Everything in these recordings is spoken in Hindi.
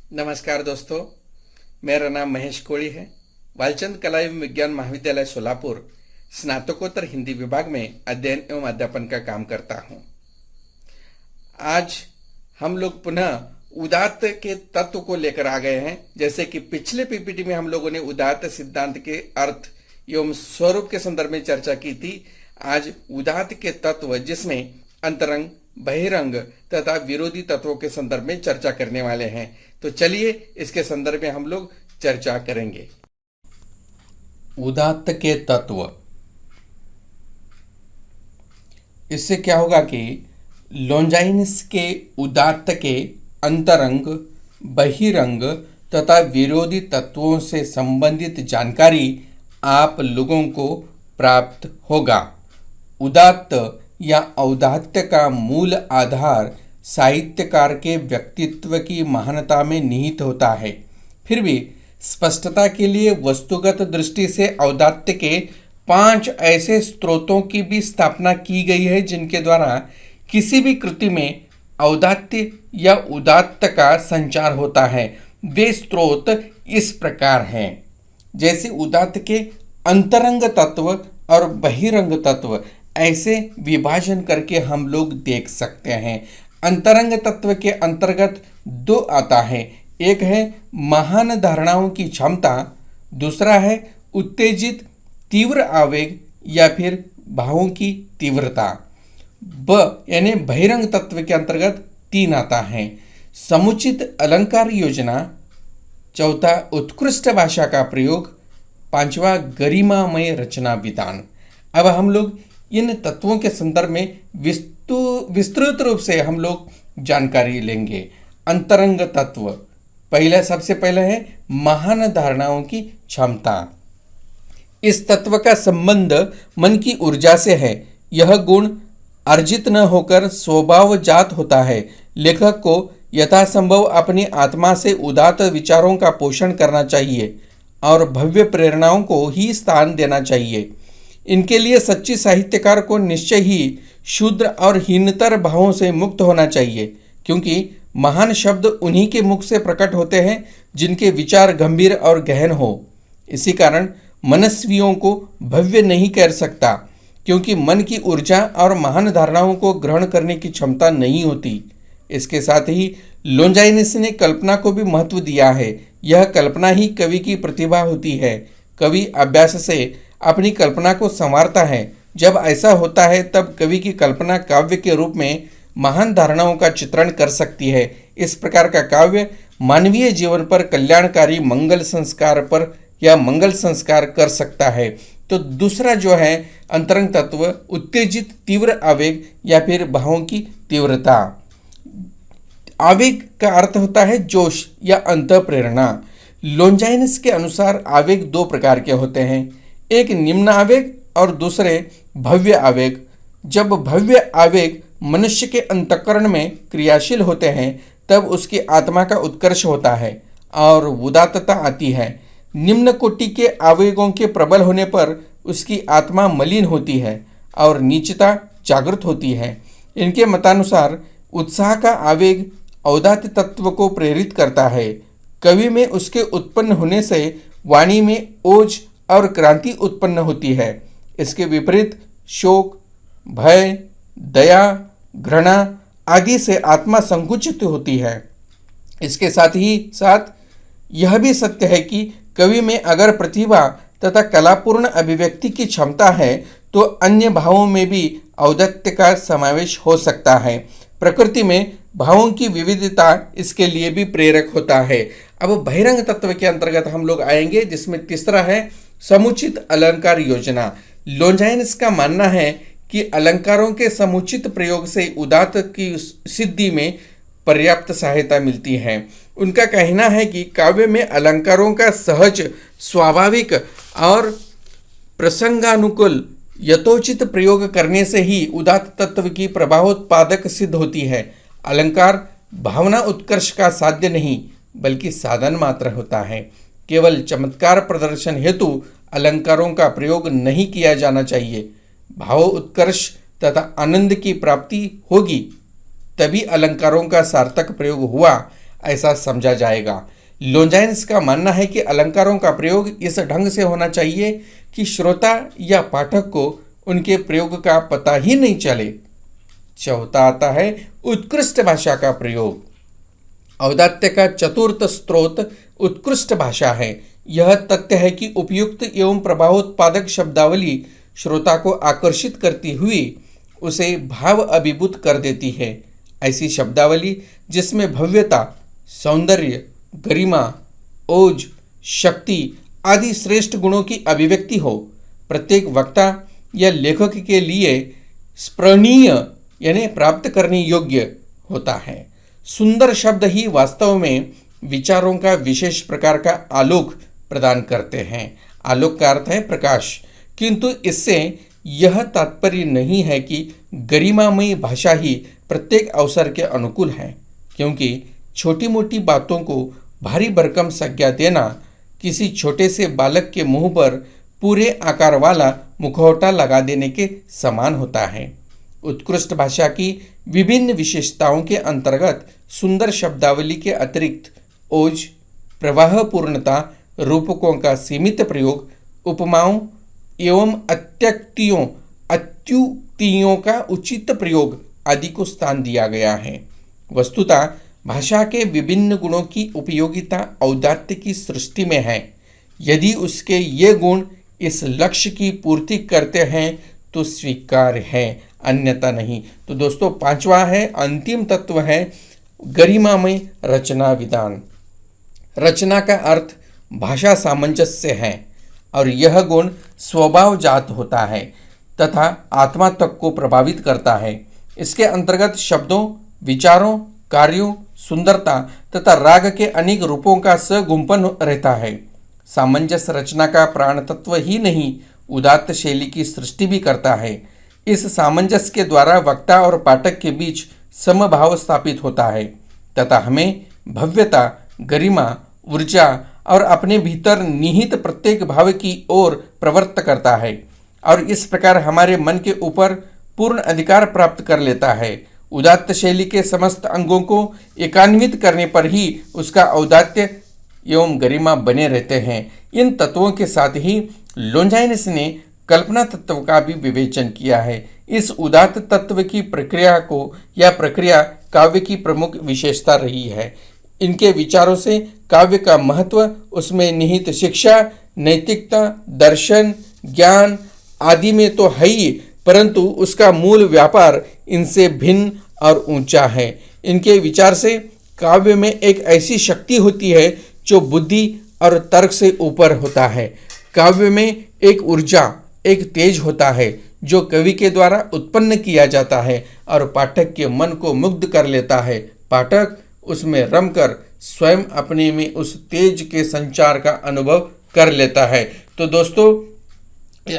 नमस्कार दोस्तों, मेरा नाम महेश कोड़ी है। वालचंद कला एवं विज्ञान महाविद्यालय सोलापुर स्नातकोत्तर हिंदी विभाग में अध्ययन एवं अध्यापन का काम करता हूं। आज हम लोग पुनः उदात्त के तत्व को लेकर आ गए हैं। जैसे कि पिछले पीपीटी में हम लोगों ने उदात्त सिद्धांत के अर्थ एवं स्वरूप के संदर्भ में चर्चा की थी। आज उदात्त के तत्व जिसमें अंतरंग, बहिरंग तथा विरोधी तत्वों के संदर्भ में चर्चा करने वाले हैं। तो चलिए इसके संदर्भ में हम लोग चर्चा करेंगे। उदात्त के तत्व, इससे क्या होगा कि लोंजाइनस के उदात्त के अंतरंग, बहिरंग तथा विरोधी तत्वों से संबंधित जानकारी आप लोगों को प्राप्त होगा। उदात्त या औदात्य का मूल आधार साहित्यकार के व्यक्तित्व की महानता में निहित होता है। फिर भी स्पष्टता के लिए वस्तुगत दृष्टि से औदात्य के 5 ऐसे स्रोतों की भी स्थापना की गई है जिनके द्वारा किसी भी कृति में औदात्य या उदात्त का संचार होता है। वे स्रोत इस प्रकार हैं। जैसे उदात्त के अंतरंग तत्व और बहिरंग तत्व, ऐसे विभाजन करके हम लोग देख सकते हैं। अंतरंग तत्व के अंतर्गत 2 आता है। एक है महान धारणाओं की क्षमता, दूसरा है उत्तेजित तीव्र आवेग या फिर भावों की तीव्रता। यानी बहिरंग तत्व के अंतर्गत 3 आता है। समुचित अलंकार योजना, चौथा उत्कृष्ट भाषा का प्रयोग, 5वां गरिमामय रचना विधान। अब हम लोग इन तत्वों के संदर्भ में विस्तृत रूप से हम लोग जानकारी लेंगे। अंतरंग तत्व, सबसे पहले है महान धारणाओं की क्षमता। इस तत्व का संबंध मन की ऊर्जा से है। यह गुण अर्जित न होकर स्वभावजात होता है। लेखक को यथासंभव अपनी आत्मा से उदात्त विचारों का पोषण करना चाहिए और भव्य प्रेरणाओं को ही स्थान देना चाहिए। इनके लिए सच्ची साहित्यकार को निश्चय ही शूद्र और हीनतर भावों से मुक्त होना चाहिए, क्योंकि महान शब्द उन्हीं के मुख से प्रकट होते हैं जिनके विचार गंभीर और गहन हो। इसी कारण मनस्वियों को भव्य नहीं कर सकता, क्योंकि मन की ऊर्जा और महान धारणाओं को ग्रहण करने की क्षमता नहीं होती। इसके साथ ही लोंजाइनस ने कल्पना को भी महत्व दिया है। यह कल्पना ही कवि की प्रतिभा होती है। कवि अभ्यास से अपनी कल्पना को संवारता है। जब ऐसा होता है तब कवि की कल्पना काव्य के रूप में महान धारणाओं का चित्रण कर सकती है। इस प्रकार का काव्य मानवीय जीवन पर कल्याणकारी मंगल संस्कार कर सकता है। तो दूसरा जो है अंतरंग तत्व, उत्तेजित तीव्र आवेग या फिर भावों की तीव्रता। आवेग का अर्थ होता है जोश या अंतःप्रेरणा। लोंजाइनस के अनुसार आवेग 2 प्रकार के होते हैं, एक निम्न आवेग और दूसरे भव्य आवेग। जब भव्य आवेग मनुष्य के अंतःकरण में क्रियाशील होते हैं तब उसकी आत्मा का उत्कर्ष होता है और उदात्तता आती है। निम्न कोटि के आवेगों के प्रबल होने पर उसकी आत्मा मलिन होती है और नीचता जागृत होती है। इनके मतानुसार उत्साह का आवेग औदात्त तत्व को प्रेरित करता है। कवि में उसके उत्पन्न होने से वाणी में ओज और क्रांति उत्पन्न होती है। इसके विपरीत शोक, भय, दया, घृणा आदि से आत्मा संकुचित होती है। इसके साथ ही साथ यह भी सत्य है कि कवि में अगर प्रतिभा तथा कलापूर्ण अभिव्यक्ति की क्षमता है तो अन्य भावों में भी औदात्य का समावेश हो सकता है। प्रकृति में भावों की विविधता इसके लिए भी प्रेरक होता है। अब बहिरंग तत्व के अंतर्गत हम लोग आएंगे, जिसमें तीसरा है समुचित अलंकार योजना। लोंजाइनस का मानना है कि अलंकारों के समुचित प्रयोग से उदात्त की सिद्धि में पर्याप्त सहायता मिलती है। उनका कहना है कि काव्य में अलंकारों का सहज, स्वाभाविक और प्रसंगानुकूल यथोचित प्रयोग करने से ही उदात्त तत्व की प्रभावोत्पादक सिद्ध होती है। अलंकार भावना उत्कर्ष का साध्य नहीं बल्कि साधन मात्र होता है। केवल चमत्कार प्रदर्शन हेतु अलंकारों का प्रयोग नहीं किया जाना चाहिए। भाव उत्कर्ष तथा आनंद की प्राप्ति होगी तभी अलंकारों का सार्थक प्रयोग हुआ। ऐसा समझा जाएगा। लॉन्जाइनस का मानना है कि अलंकारों का प्रयोग इस ढंग से होना चाहिए कि श्रोता या पाठक को उनके प्रयोग का पता ही नहीं चले। चौथा आता है उत्कृष्ट भाषा का प्रयोग। औदात्य का चतुर्थ स्रोत उत्कृष्ट भाषा है। यह तथ्य है कि उपयुक्त एवं प्रभावोत्पादक शब्दावली श्रोता को आकर्षित करती हुई उसे भाव अभिभूत कर देती है। ऐसी शब्दावली जिसमें भव्यता, सौंदर्य, गरिमा, ओज, शक्ति आदि श्रेष्ठ गुणों की अभिव्यक्ति हो, प्रत्येक वक्ता या लेखक के लिए स्मरणीय यानी प्राप्त करने योग्य होता है। सुंदर शब्द ही वास्तव में विचारों का विशेष प्रकार का आलोक प्रदान करते हैं। आलोक का अर्थ है प्रकाश, किंतु इससे यह तात्पर्य नहीं है कि गरिमामयी भाषा ही प्रत्येक अवसर के अनुकूल है, क्योंकि छोटी मोटी बातों को भारी भरकम संज्ञा देना किसी छोटे से बालक के मुंह पर पूरे आकार वाला मुखौटा लगा देने के समान होता है। उत्कृष्ट भाषा की विभिन्न विशेषताओं के अंतर्गत सुंदर शब्दावली के अतिरिक्त ओज, प्रवाहपूर्णता, रूपकों का सीमित प्रयोग, उपमाओं एवं अत्युक्तियों का उचित प्रयोग आदि को स्थान दिया गया है। वस्तुतः भाषा के विभिन्न गुणों की उपयोगिता औदात्य की सृष्टि में है। यदि उसके ये गुण इस लक्ष्य की पूर्ति करते हैं तो स्वीकार है, अन्यथा नहीं। तो दोस्तों पांचवा है, अंतिम तत्व है गरिमामय रचना विधान। रचना का अर्थ भाषा सामंजस्य है और यह गुण स्वभावजात होता है तथा आत्मा तक को प्रभावित करता है। इसके अंतर्गत शब्दों, विचारों, कार्यों, सुंदरता तथा राग के अनेक रूपों का सगुंपन रहता है। सामंजस्य रचना का प्राण तत्व ही नहीं, उदात्त शैली की सृष्टि भी करता है। इस सामंजस्य के द्वारा वक्ता और पाठक के बीच समभाव स्थापित होता है तथा हमें भव्यता, गरिमा, ऊर्जा और अपने भीतर निहित प्रत्येक भाव की ओर प्रवृत्त करता है और इस प्रकार हमारे मन के ऊपर पूर्ण अधिकार प्राप्त कर लेता है। उदात्त शैली के समस्त अंगों को एकान्वित करने पर ही उसका औदात्य एवं गरिमा बने रहते हैं। इन तत्वों के साथ ही लॉन्जाइनस ने कल्पना तत्व का भी विवेचन किया है। इस उदात्त तत्व की प्रक्रिया काव्य की प्रमुख विशेषता रही है। इनके विचारों से काव्य का महत्व, उसमें निहित शिक्षा, नैतिकता, दर्शन, ज्ञान आदि में तो है ही, परंतु उसका मूल व्यापार इनसे भिन्न और ऊंचा है। इनके विचार से काव्य में एक ऐसी शक्ति होती है जो बुद्धि और तर्क से ऊपर होता है। काव्य में एक ऊर्जा, एक तेज होता है जो कवि के द्वारा उत्पन्न किया जाता है और पाठक के मन को मुग्ध कर लेता है। पाठक उसमें रमकर स्वयं अपने में उस तेज के संचार का अनुभव कर लेता है। तो दोस्तों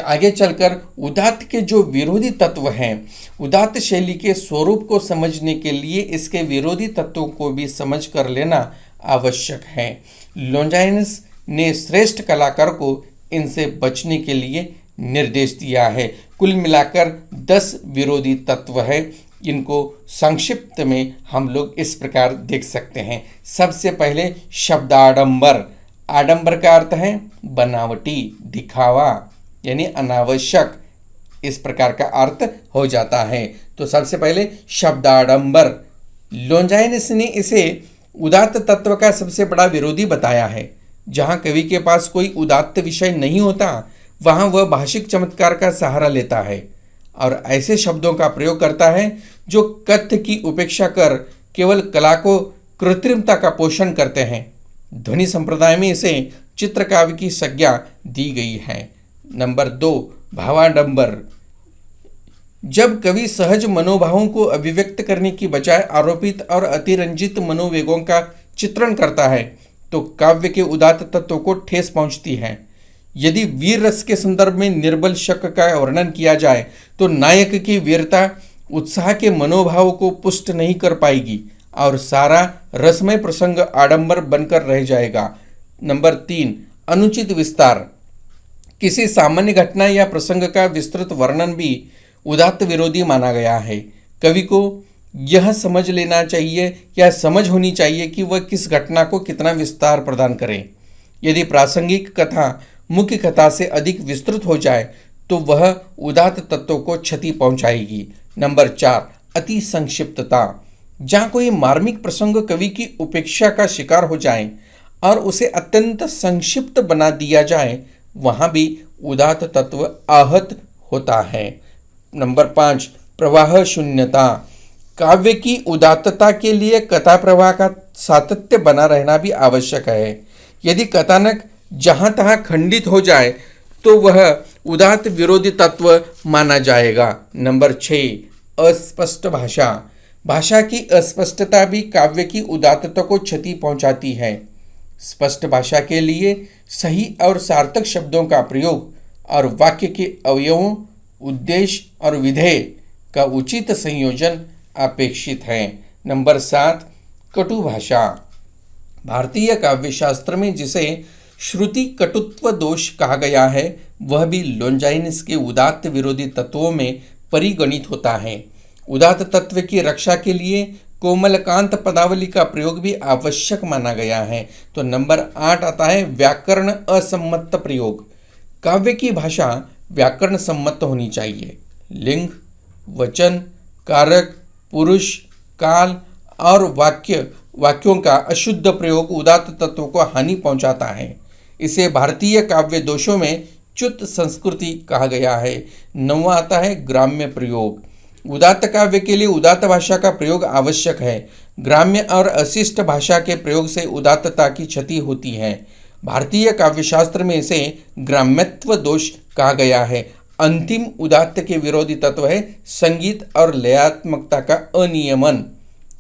आगे चलकर उदात्त के जो विरोधी तत्व हैं, उदात्त शैली के स्वरूप को समझने के लिए इसके विरोधी तत्वों को भी समझ कर लेना आवश्यक है। लॉन्जाइनस ने श्रेष्ठ कलाकार को इनसे बचने के लिए निर्देश दिया है। कुल मिलाकर 10 विरोधी तत्व है। इनको संक्षिप्त में हम लोग इस प्रकार देख सकते हैं। सबसे पहले शब्दाडंबर। आडंबर का अर्थ है बनावटी, दिखावा यानी अनावश्यक, इस प्रकार का अर्थ हो जाता है। तो सबसे पहले शब्दाडंबर। लॉन्जाइनस ने इसे उदात्त तत्व का सबसे बड़ा विरोधी बताया है। जहाँ कवि के पास कोई उदात्त विषय नहीं होता वहाँ वह भाषिक चमत्कार का सहारा लेता है और ऐसे शब्दों का प्रयोग करता है जो कथ्य की उपेक्षा कर केवल कला को कृत्रिमता का पोषण करते हैं। ध्वनि संप्रदाय में इसे चित्रकाव्य की संज्ञा दी गई है। नंबर 2, भावाडंबर। जब कवि सहज मनोभावों को अभिव्यक्त करने की बजाय आरोपित और अतिरंजित मनोवेगों का चित्रण करता है तो काव्य के उदात्त तत्व को ठेस पहुंचती है। यदि वीर रस के संदर्भ में निर्बल शक का वर्णन किया जाए तो नायक की वीरता उत्साह के मनोभाव को पुष्ट नहीं कर पाएगी और सारा रसमय प्रसंग आडंबर बनकर रह जाएगा। नंबर 3, अनुचित विस्तार। किसी सामान्य घटना या प्रसंग का विस्तृत वर्णन भी उदात्त विरोधी माना गया है। कवि को यह समझ लेना चाहिए या समझ होनी चाहिए कि वह किस घटना को कितना विस्तार प्रदान करें। यदि प्रासंगिक कथा मुख्य कथा से अधिक विस्तृत हो जाए तो वह उदात्त तत्वों को क्षति पहुंचाएगी। नंबर 4, अति संक्षिप्तता। जहाँ कोई मार्मिक प्रसंग कवि की उपेक्षा का शिकार हो जाए और उसे अत्यंत संक्षिप्त बना दिया जाए, वहाँ भी उदात्त तत्व आहत होता है। नंबर 5, प्रवाह शून्यता। काव्य की उदात्तता के लिए कथा प्रवाह का सातत्य बना रहना भी आवश्यक है। यदि कथानक जहाँ तहाँ खंडित हो जाए तो वह उदात्त विरोधी तत्व माना जाएगा। नंबर 6, अस्पष्ट भाषा। भाषा की अस्पष्टता भी काव्य की उदात्तता को क्षति पहुंचाती है। स्पष्ट भाषा के लिए सही और सार्थक शब्दों का प्रयोग और वाक्य के अवयवों, उद्देश्य और विधेय का उचित संयोजन अपेक्षित है। नंबर 7, कटु भाषा। भारतीय काव्यशास्त्र में जिसे श्रुति कटुत्व दोष कहा गया है, वह भी लोंजाइनिस के उदात्त विरोधी तत्वों में परिगणित होता है। उदात्त तत्व की रक्षा के लिए कोमलकांत पदावली का प्रयोग भी आवश्यक माना गया है। तो नंबर 8 आता है व्याकरण असम्मत प्रयोग। काव्य की भाषा व्याकरण सम्मत होनी चाहिए। लिंग, वचन, कारक, पुरुष, काल और वाक्यों का अशुद्ध प्रयोग उदात्त तत्वों को हानि पहुंचाता है। इसे भारतीय काव्य दोषों में च्युत संस्कृति कहा गया है। 9वां आता है ग्राम्य प्रयोग। उदात्त काव्य के लिए उदात्त भाषा का प्रयोग आवश्यक है। ग्राम्य और अशिष्ट भाषा के प्रयोग से उदात्तता की क्षति होती है। भारतीय काव्यशास्त्र में इसे ग्राम्यत्व दोष कहा गया है। अंतिम उदात्त के विरोधी तत्व है संगीत और लयात्मकता का अनियमन।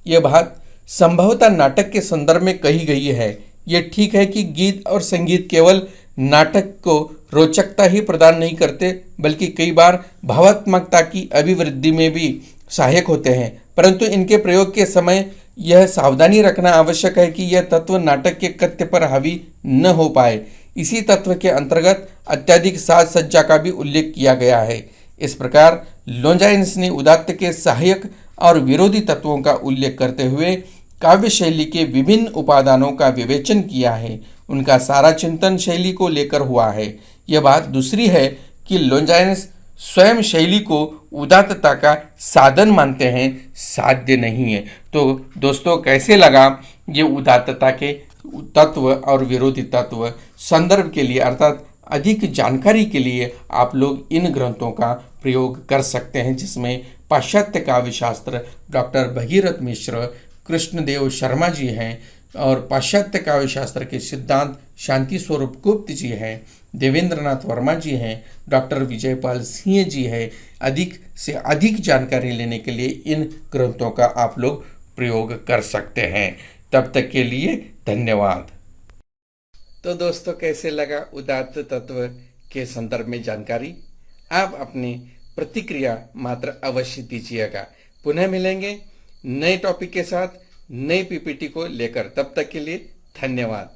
यह बात संभवतः नाटक के संदर्भ में कही गई है। यह ठीक है कि गीत और संगीत केवल नाटक को रोचकता ही प्रदान नहीं करते, बल्कि कई बार भावात्मकता की अभिवृद्धि में भी सहायक होते हैं, परंतु इनके प्रयोग के समय यह सावधानी रखना आवश्यक है कि यह तत्व नाटक के कथ्य पर हावी न हो पाए। इसी तत्व के अंतर्गत अत्यधिक साज सज्जा का भी उल्लेख किया गया है। इस प्रकार लोंजाइनिस ने उदात्त के सहायक और विरोधी तत्वों का उल्लेख करते हुए काव्य शैली के विभिन्न उपादानों का विवेचन किया है। उनका सारा चिंतन शैली को लेकर हुआ है। यह बात दूसरी है कि लोंजाइनिस स्वयं शैली को उदात्तता का साधन मानते हैं, साध्य नहीं है। तो दोस्तों, कैसे लगा ये उदात्तता के तत्व और विरोधी तत्व? संदर्भ के लिए अर्थात अधिक जानकारी के लिए आप लोग इन ग्रंथों का प्रयोग कर सकते हैं, जिसमें पाश्चात्य काव्यशास्त्र डॉक्टर भगीरथ मिश्र, कृष्णदेव शर्मा जी हैं, और पाश्चात्य काव्यशास्त्र के सिद्धांत शांति स्वरूप गुप्त जी हैं, देवेंद्रनाथ वर्मा जी हैं, डॉक्टर विजयपाल सिंह जी हैं। अधिक से अधिक जानकारी लेने के लिए इन ग्रंथों का आप लोग प्रयोग कर सकते हैं। तब तक के लिए धन्यवाद। तो दोस्तों, कैसे लगा उदात्त तत्व के संदर्भ में जानकारी? आप अपनी प्रतिक्रिया मात्र अवश्य दीजिएगा। पुनः मिलेंगे नए टॉपिक के साथ, नई पीपीटी को लेकर। तब तक के लिए धन्यवाद।